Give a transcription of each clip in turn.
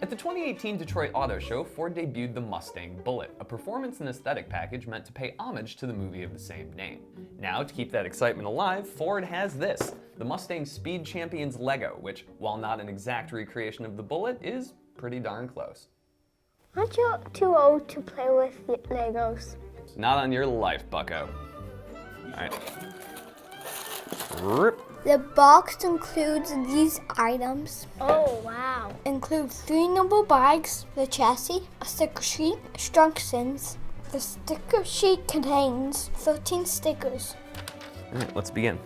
At the 2018 Detroit Auto Show, Ford debuted the Mustang Bullitt, a performance and aesthetic package meant to pay homage to the movie of the same name. Now, to keep that excitement alive, Ford has this, the Mustang Speed Champions Lego, which, while not an exact recreation of the Bullitt, is pretty darn close. Aren't you too old to play with Legos? Not on your life, bucko. Alright. Rip. The box includes these items. Oh, wow. Includes 3 number bags, the chassis, a sticker sheet, instructions. The sticker sheet contains 13 stickers. Alright, let's begin.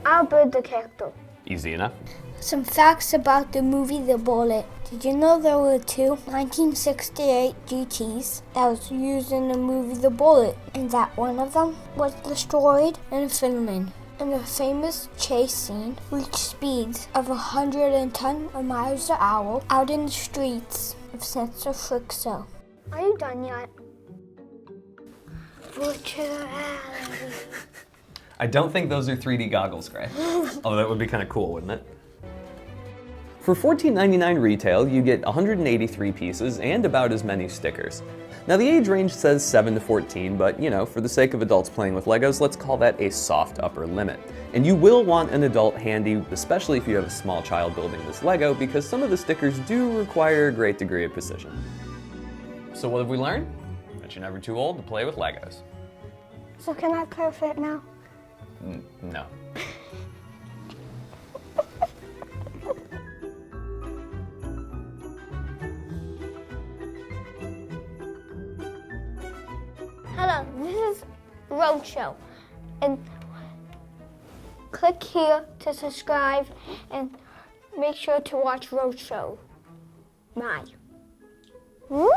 I'll build the character. Easy enough. Some facts about the movie The Bullitt. Did you know there were 2 1968 GTs that was used in the movie The Bullitt, and that one of them was destroyed in Finland? In the famous chase scene, reached speeds of 110 miles an hour out in the streets of San Francisco. Are you done yet? I don't think those are 3D goggles, Gray. Although that would be kind of cool, wouldn't it? For $14.99 retail, you get 183 pieces and about as many stickers. Now the age range says 7 to 14, but you know, for the sake of adults playing with Legos, let's call that a soft upper limit. And you will want an adult handy, especially if you have a small child building this Lego, because some of the stickers do require a great degree of precision. So what have we learned? That you're never too old to play with Legos. So can I curve it now? No. Hello, this is Roadshow, and click here to subscribe and make sure to watch Roadshow. Bye. Woo!